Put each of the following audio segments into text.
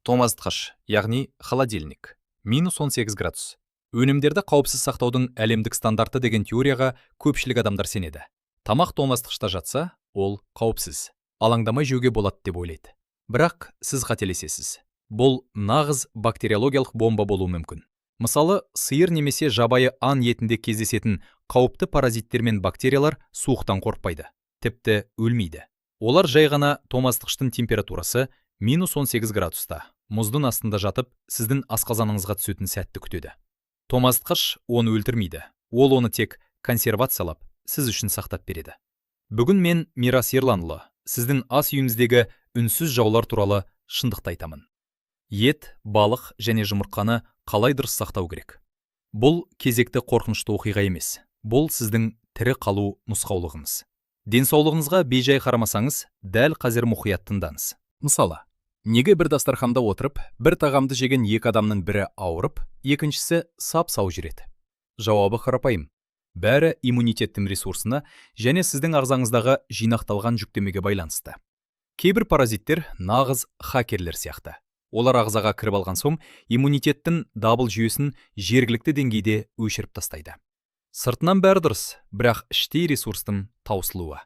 тоңазытқыш, яғни холодильник. Минус 18 градус. Өнімдерді қауіпсіз сақтаудың әлемдік стандарты деген теорияға көпшілік адамдар сенеді. Тамақ тоңазытқышта жатса, ол қауіпсіз. Алаңдамай жеуге болады деп ойлайды. Бірақ сіз қателесесіз. Бұл нағыз бактериологиялық бомба болуы мүмкін. Мысалы, сиыр немесе жабайы аң етінде кездесетін қауіпті паразиттер мен бактериялар суықтан қорықпайды. Тіпті өлмейді. Олар жай ғана тоңазытқыштың температурасы минус 18 градуста, мұздың астында жатып, сіздің асқазаныңызға түсетін сәтті күтеді. Тоңазытқыш оны өлтірмейді. Ол оны тек консервациялап, сіз үшін сақтап береді. Бүгін мен Мирас Ерланұлы, сіздің ас үйіңіздегі үнсіз жаулар туралы шындықты айтамын. Ет, балық және жұмыртқаны қалай дұрыс сақтау керек? Бұл кезекті қорқынышты оқиға емес. Бұл сіздің тірі қалу нұсқаулығыңыз. Денсаулығыңызға бейжай қарамасаңыз, дәл қазір мұқият тыңдаңыз. Мысалы, неге бір дастарханда отырып, бір тағамды жеген екі адамның бірі ауырып, екіншісі сап-сау жүреді? Жауабы қарапайым. Бәрі иммунитеттің ресурсына және сіздің ағзаңыздағы жинақталған жүктемеге байланысты. Кейбір паразиттер нағыз хакерлер сияқты. Олар ағзаға кіріп алған соң, иммунитеттің дабыл жүйесін жергілікті деңгейде өшіріп тастайды. Сыртынан бәрі дұрыс, бірақ іштей ресурстың таусылуы.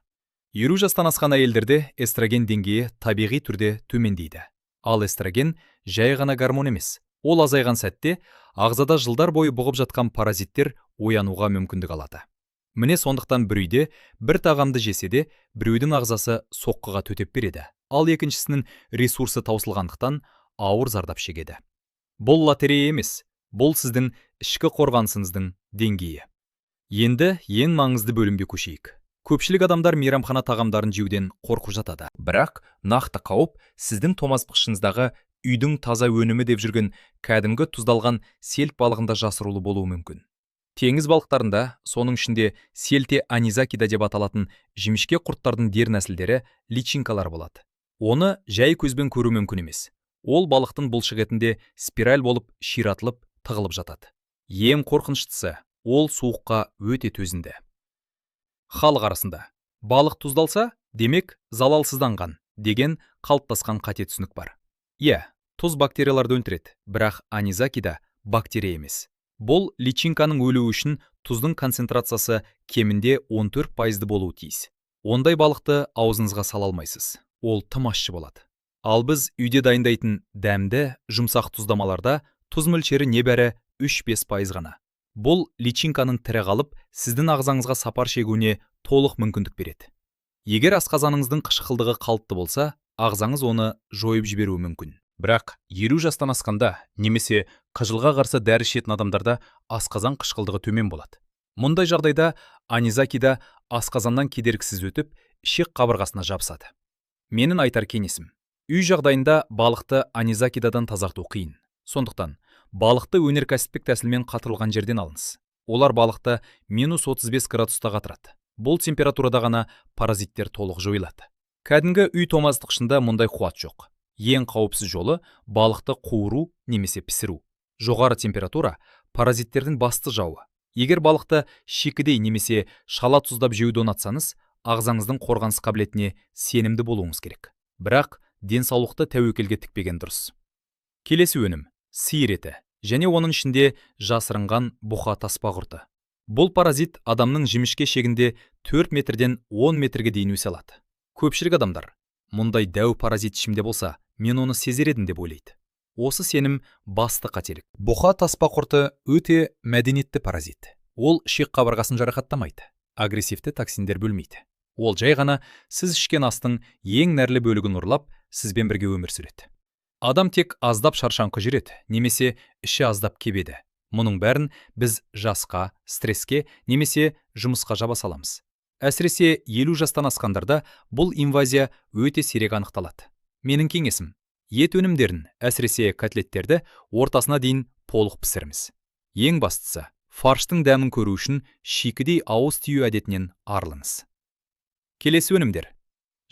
20 жастан асқан әйелдерде эстроген деңгейі табиғи түрде төмендейді. Ал эстроген жай ғана гормон емес. Ол азайған сәтте ағзада жылдар бойы бұғып жатқан паразиттер оянуға мүмкіндік алады. Міне сондықтан бір үйде бір тағамды жесе де, біреудің ағзасы соққыға төтеп береді, ал екіншісінің ресурсы таусылғандықтан ауыр зардап шегеді. Бұл лотерея емес, бұл сіздің ішкі қорғанысыңыздың деңгейі. Енді ең маңызды бөлімге көшейік. Көпшілік адамдар мейрамхана тағамдарын жеуден қорқып жатады. Бірақ нақты қауіп сіздің тоңазытқышыңыздағы үйдің таза өнімі деп жүрген кәдімгі тұздалған сельт балығында жасырулы болуы мүмкін. Теңіз балықтарында, соның ішінде сельте анизакида деп аталатын жемішке құрттардың дернәсілдері личинкалар болады. Оны жай көзбен көру мүмкін емес. Ол балықтың бұлшық етінде спираль болып ширатылып, тығылып жатады. Ең қорқыныштысы, ол суыққа өте төзімді. Халық арасында балық тұздалса, демек залалсызданған деген қалыптасқан қате түсінік бар. Тұз бактерияларды өлтіреді, бірақ анизакида бактерия емес. Бұл личинканың өлуі үшін тұздың концентрациясы кемінде 14% болуы тиіс. Ондай балықты аузыңызға сала алмайсыз. Ол тым ащы болады. Ал біз үйде дайындайтын дәмді, жұмсақ тұздамаларда тұз мөлшері небәрі 3-5% ғана. Бұл личинканың тірі қалып, сіздің ағзаңызға сапар шегуіне толық мүмкіндік береді. Егер асқазаныңыздың қышқылдығы қалыпты болса, ағзаңыз оны жойып жіберуі мүмкін. Бірақ 20 жастан асқанда немесе қыжылға қарсы дәрі ішетін адамдарда асқазан қышқылдығы төмен болады. Мұндай жағдайда анизакида асқазаннан кедергісіз өтіп, ішек қабырғасына жабысады. Менің айтар кеңесім, үй жағдайында балықты анизакидадан тазарту қиын. Сондықтан балықты өнеркәсіптік тәсілмен қатырылған жерден алыңыз. Олар балықты минус 35 градуста қатырады. Бұл температурада ғана паразиттер толық жойылады. Кәдімгі үй тоңазытқышында мұндай қуат жоқ. Ең қауіпсіз жолы балықты қуыру немесе пісіру. Жоғары температура паразиттердің басты жауы. Егер балықты шикідей немесе шала тұздап жеуді ұнатсаңыз, ағзаңыздың қорғаныс қабілетіне сенімді болуыңыз керек. Бірақ денсаулықты тәуекелге тікпеген дұрыс. Келесі өнім сиыр еті және оның ішінде жасырынған бұқа таспа құрты. Бұл паразит адамның жемішке шегінде 4 метрден 10 метрге дейін өсе алады. Көпшілік адамдар, мұндай дәу паразит ішімде болса, мен оны сезер едім деп ойлайды. Осы сенім басты қателік. Бұқа таспа құрты өте мәдениетті паразит. Ол ішек қабырғасын жарақаттамайды, агрессивті токсиндер бөлмейді. Ол жай ғана сіз ішкен астың ең нәрлі бөлігін ұрлап, сізбен бірге өмір сүреді. Адам тек аздап шаршаңқы жүреді, немесе іші аздап кебеді. Мұның бәрін біз жасқа, стресске немесе жұмысқа жаба саламыз. Әсіресе 50 жастан асқандарда бұл инвазия өте сирек анықталады. Менің кеңесім, ет өнімдерін, әсіресе котлеттерді ортасына дейін толық пісіріңіз. Ең бастысы, фарштың дәмін көру үшін шикідей ауыз тию әдетінен арылыңыз. Келесі өнімдер.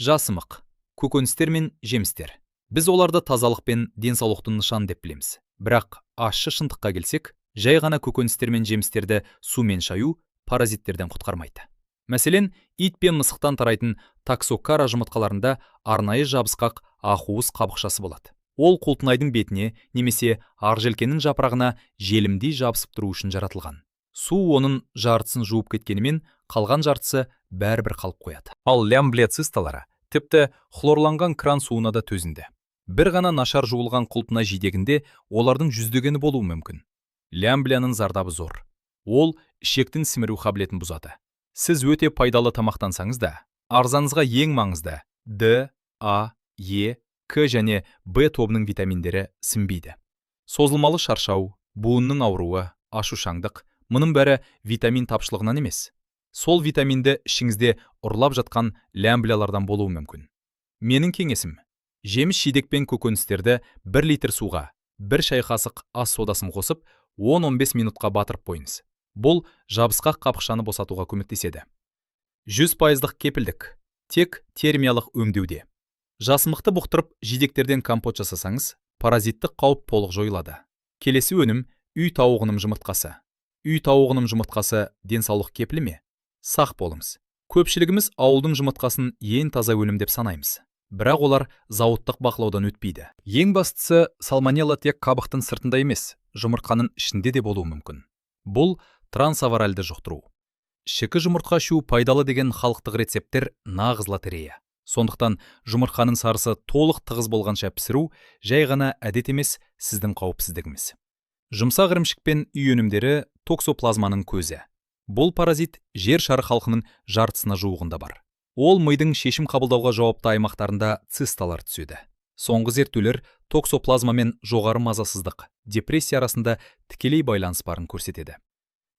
Жасымық, көкөністер мен жемістер. Біз оларды тазалық пен денсаулықтың нышаны деп білеміз. Бірақ ащы шындыққа келсек, жай ғана көкөністер мен жемістерді сумен шаю паразиттерден құтқармайды. Мәселен, ит пен мысықтан тарайтын таксокара жұмыртқаларында арнайы жабысқақ ақуыз қабықшасы болады. Ол құлтынайдың бетіне немесе ақжелкеннің жапырағына желімдей жабысып тұру үшін жаратылған. Су оның жартысын жуып кеткенімен, қалған жартысы бәрібір қалып қояды. Ал лямблия цисталары тіпті хлорланған кран суына да төзімді. Бір ғана нашар жуылған құлтынай жидегінде олардың жүздегені болуы мүмкін. Лямблияның зардабы зор. Ол ішектің сіміру қабілетін бұзады. Сіз өте пайдалы тамақтансаңыз да, ағзаңызға ең маңызды Д, А, Е, К және В тобының витаминдері сіңбейді. Созылмалы шаршау, буынның ауруы, ашушаңдық, мұның бәрі витамин тапшылығынан емес. Сол витаминді ішіңізде ұрлап жатқан лямблиялардан болуы мүмкін. Менің кеңесім: жеміс жидек пен көкөністерді 1 литр суға 1 шай қасық ас содасын қосып, 10-15 минутқа батырып қойыңыз. Бұл жабысқақ қапқышаны босатуға көмектеседі. 100% кепілдік. Тек термиялық өңдеуде. Жасымықты бұқтырып, жидектерден компот жасасаңыз, паразиттік қауіп толық жойылады. Келесі өнім үй тауығының жұмыртқасы. Үй тауығының жұмыртқасы денсаулық кепілі ме? Сақ болыңыз. Көпшілігіміз ауылдың жұмыртқасын ең таза өнім деп санаймыз. Бірақ олар зауыттық бақылаудан өтпейді. Ең бастысы, сальмонелла тек қабықтың сыртында емес, жұмыртқаның ішінде де болуы мүмкін. Бұл трансаваральды жұқтыру. Шікі жұмыртқа ішу пайдалы деген халықтық рецепттер нағыз лотерея. Сондықтан жұмыртқаның сарысы толық тығыз болғанша пісіру жай ғана әдет емес, сіздің қауіпсіздігіңіз. Жұмсақ ірімшік пен үй өнімдері токсоплазманың көзі. Бұл паразит жер шары халқының жартысына жуығында бар. Ол мидың шешім қабылдауға жауапты аймақтарында цисталар түседі. Соңғы зерттеулер токсоплазма мен жоғары мазасыздық, депрессия арасында тікелей байланыс барын көрсетеді.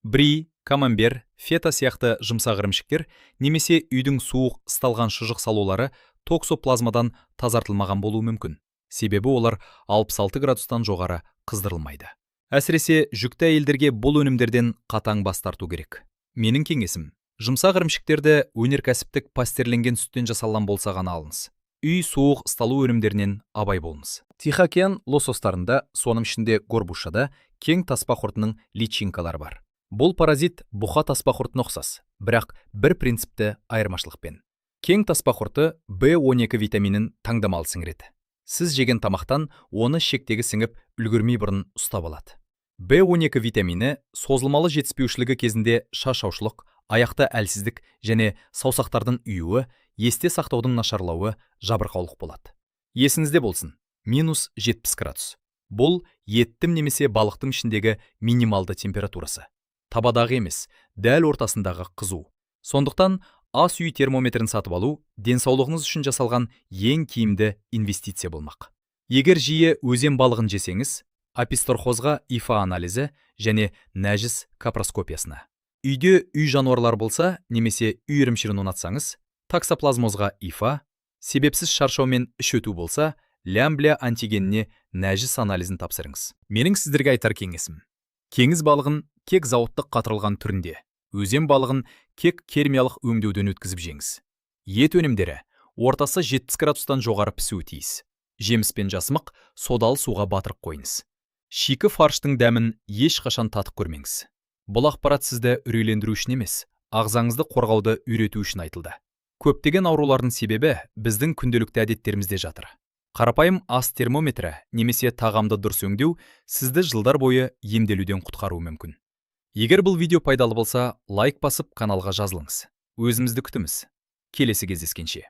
Бри, камамбер, фета сияқты жұмсақ ірімшіктер немесе үйдің суық ысталған шұжық салулары токсоплазмадан тазартылмаған болуы мүмкін. Себебі олар 66 градустан жоғары қыздырылмайды. Әсіресе жүкті әйелдерге бұл өнімдерден қатаң бас тарту керек. Менің кеңесім: жұмсақ ірімшіктерді өнеркәсіптік пастерленген сүттен жасалған болса ғана алыңыз. Үй суық ысталу өнімдерінен абай болыңыз. Тихоокеан лосостарында, соның ішінде горбушада, кең таспа құртының личинкалары бар. Бұл паразит бұқа таспа құртына ұқсас, бірақ бір принципті айырмашылықпен. Кең таспа құрты В12 витаминін таңдамалы сіңіреді. Сіз жеген тамақтан оны шектегі сіңіп үлгермей бұрын ұстап алады. В12 витамині созылмалы жетіспеушілігі кезінде шашаушылық, аяқта әлсіздік және саусақтардың үйуі, есте сақтаудың нашарлауы, жабырқаулық болады. Есіңізде болсын, -70 градус. Бұл еттің немесе балықтың ішіндегі минималды температурасы. Табадағы емес, дәл ортасындағы қызу. Сондықтан ас үй термометрін сатып алу денсаулығыңыз үшін жасалған ең тиімді инвестиция болмақ. Егер жиі өзен балығын жесеңіз, аписторхозға ИФА анализі және нәжіс капроскопиясына. Үйде үй жануарлар болса, немесе үй ірімшігін ұнатсаңыз, таксоплазмозға ИФА, себепсіз шаршау мен іш өту болса, лямблия антигеніне нәжіс анализін тапсырыңыз. Менің сіздерге айтар кеңесім: теңіз балығын кек зауыттық қатырылған түрінде, өзен балығын кек термиялық өңдеуден өткізіп жеңіз. Ет өнімдері ортасы 70 градустан жоғары пісуі тиіс. Жеміс пен жасымық содалы суға батырып қойыңыз. Шикі фарштың дәмін ешқашан татып көрмеңіз. Бұл ақпарат сізді үрейлендіру үшін емес, ағзаңызды қорғауды үйрету үшін айтылды. Көптеген аурулардың себебі біздің күнделікті әдеттерімізде жатыр. Қарапайым ас термометрі немесе тағамды дұрыс өңдеу сізді жылдар бойы емделуден құтқаруы мүмкін. Егер бұл видео пайдалы болса, лайк басып каналға жазылыңыз. Өзімізді күтіміз. Келесі кездескенше.